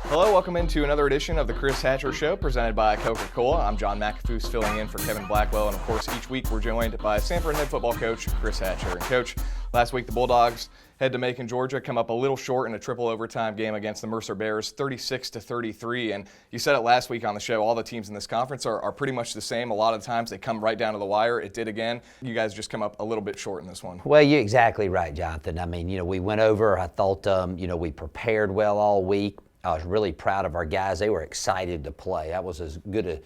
Hello, welcome into another edition of the Chris Hatcher Show presented by Coca-Cola. I'm John McAfoose filling in for Kevin Blackwell, and of course each week we're joined by Samford head football coach Chris Hatcher. And Coach, last week the Bulldogs head to Macon, Georgia, come up a little short in a triple overtime game against the Mercer Bears, 36-33. And you said it last week on the show, all the teams in this conference are pretty much the same. A lot of the times they come right down to the wire. It did again. You guys just come up a little bit short in this one. Well, you're exactly right, Jonathan. I mean, we went over. I thought, we prepared well all week. I was really proud of our guys. They were excited to play. That was as good a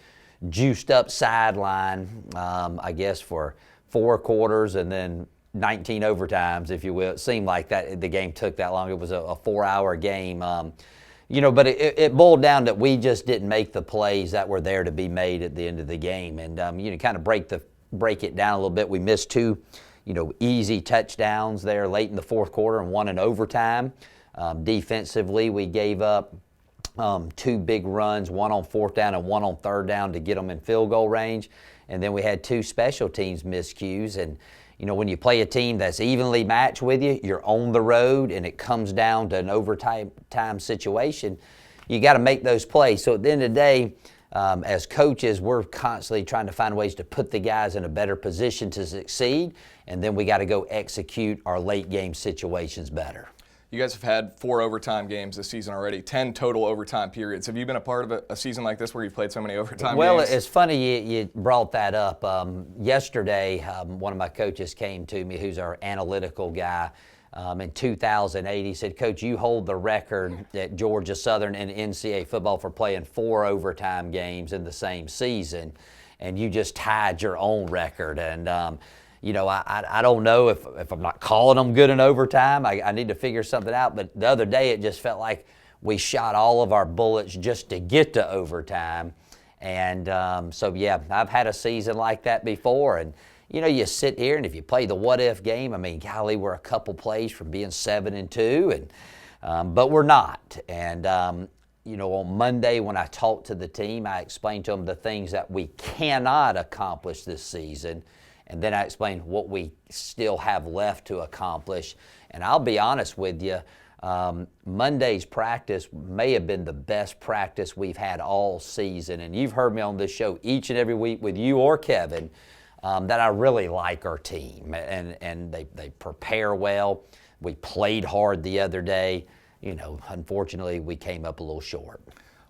juiced up sideline, I guess, for 4 quarters and then 19 overtimes, if you will. It seemed like that the game took that long. It was a 4-hour game. But it boiled down that we just didn't make the plays that were there to be made at the end of the game. And, kind of break it down a little bit. We missed 2, easy touchdowns there late in the 4th quarter and 1 in overtime. Defensively, we gave up 2 big runs, 1 on 4th down and 1 on 3rd down to get them in field goal range. And then we had 2 special teams miscues. And, when you play a team that's evenly matched with you, you're on the road and it comes down to an overtime situation, you got to make those plays. So at the end of the day, as coaches, we're constantly trying to find ways to put the guys in a better position to succeed. And then we got to go execute our late game situations better. You guys have had 4 overtime games this season already, 10 total overtime periods. Have you been a part of a season like this where you've played so many overtime games? Well, it's funny you brought that up. Yesterday, one of my coaches came to me, who's our analytical guy, in 2008. He said, Coach, you hold the record at Georgia Southern in NCAA football for playing 4 overtime games in the same season, and you just tied your own record. And I don't know if I'm not calling them good in overtime. I need to figure something out. But the other day it just felt like we shot all of our bullets just to get to overtime. And I've had a season like that before. And, you sit here and if you play the what-if game, I mean, golly, we're a couple plays from being 7-2, but we're not. And, on Monday when I talked to the team, I explained to them the things that we cannot accomplish this season. And then I explained what we still have left to accomplish. And I'll be honest with you, Monday's practice may have been the best practice we've had all season. And you've heard me on this show each and every week with you or Kevin that I really like our team. And they prepare well. We played hard the other day. Unfortunately, we came up a little short.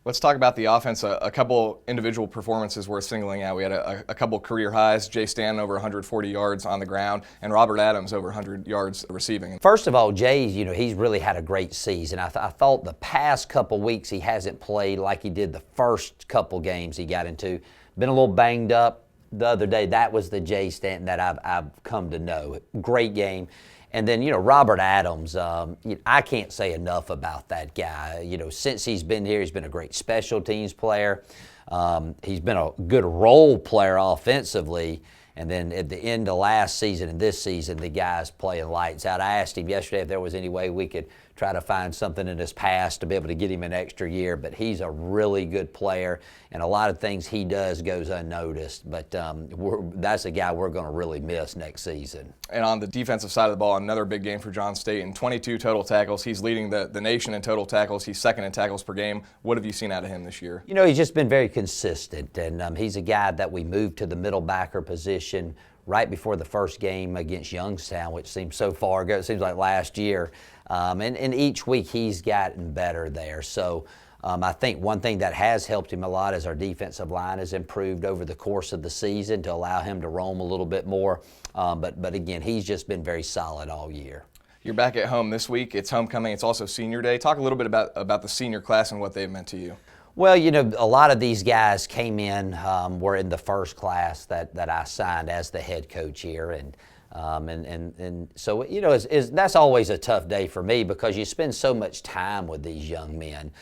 Let's talk about the offense. A couple individual performances worth singling out. We had a couple career highs. Jay Stanton over 140 yards on the ground, and Robert Adams over 100 yards receiving. First of all, Jay, he's really had a great season. I thought the past couple weeks he hasn't played like he did the first couple games he got into. Been a little banged up. The other day, that was the Jay Stanton that I've come to know. Great game. And then, Robert Adams, I can't say enough about that guy. Since he's been here, he's been a great special teams player. He's been a good role player offensively. And then at the end of last season and this season, the guy's playing lights out. I asked him yesterday if there was any way we could try to find something in his past to be able to get him an extra year. But he's a really good player, and a lot of things he does goes unnoticed. But that's a guy we're going to really miss next season. And on the defensive side of the ball, another big game for John State. In 22 total tackles, he's leading the nation in total tackles. He's second in tackles per game. What have you seen out of him this year? He's just been very consistent, and he's a guy that we moved to the middle backer position right before the first game against Youngstown, which seems so far ago. It seems like last year. And each week he's gotten better there. So I think one thing that has helped him a lot is our defensive line has improved over the course of the season to allow him to roam a little bit more. But again, he's just been very solid all year. You're back at home this week. It's homecoming. It's also senior day. Talk a little bit about the senior class and what they've meant to you. Well, a lot of these guys came in, were in the first class that I signed as the head coach here. And so, that's always a tough day for me because you spend so much time with these young men,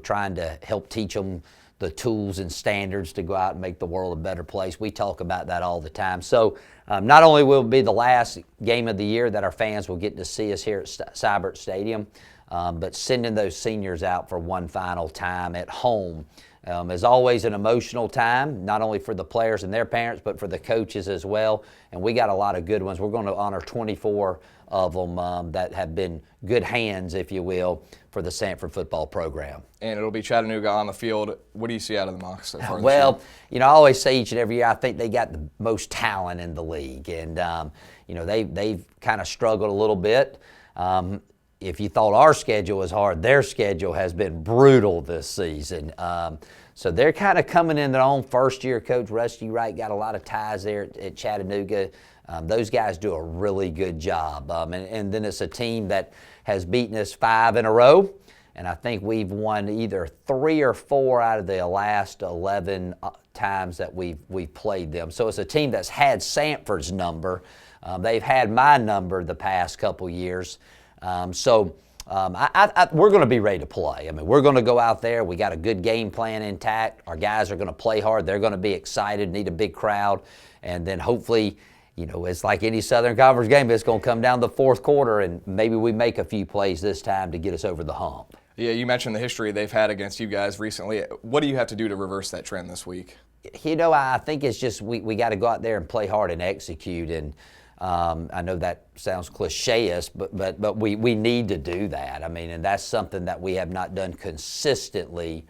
trying to help teach them the tools and standards to go out and make the world a better place. We talk about that all the time. So not only will it be the last game of the year that our fans will get to see us here at Seibert Stadium, but sending those seniors out for one final time at home Is always an emotional time, not only for the players and their parents, but for the coaches as well. And we got a lot of good ones. We're going to honor 24 of them that have been good hands, if you will, for the Samford football program. And it'll be Chattanooga on the field. What do you see out of the Mocs so far? Well, I always say each and every year I think they got the most talent in the league, and they've kind of struggled a little bit. If you thought our schedule was hard, their schedule has been brutal this season. So they're kind of coming in their own first year. Coach Rusty Wright got a lot of ties there at Chattanooga. Those guys do a really good job. And then it's a team that has beaten us 5 in a row. And I think we've won either 3 or 4 out of the last 11 times that we've played them. So it's a team that's had Samford's number. They've had my number the past couple years. We're going to be ready to play. We're going to go out there. We got a good game plan intact. Our guys are going to play hard. They're going to be excited, need a big crowd. And then hopefully, it's like any Southern Conference game. It's going to come down the fourth quarter, and maybe we make a few plays this time to get us over the hump. Yeah, you mentioned the history they've had against you guys recently. What do you have to do to reverse that trend this week? I think it's just we got to go out there and play hard and execute. And I know that sounds cliche-ish, but we need to do that. And that's something that we have not done consistently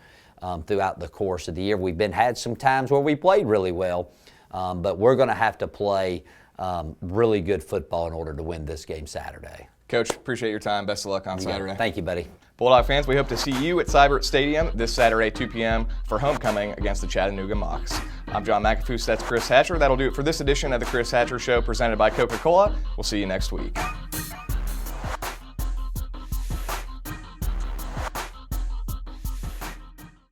throughout the course of the year. We've had some times where we played really well, but we're going to have to play really good football in order to win this game Saturday. Coach, appreciate your time. Best of luck on Saturday. Thank you, buddy. Bulldog fans, we hope to see you at Cybert Stadium this Saturday, 2 p.m. for homecoming against the Chattanooga Mocs. I'm John McAfoose. That's Chris Hatcher. That'll do it for this edition of the Chris Hatcher Show presented by Coca-Cola. We'll see you next week.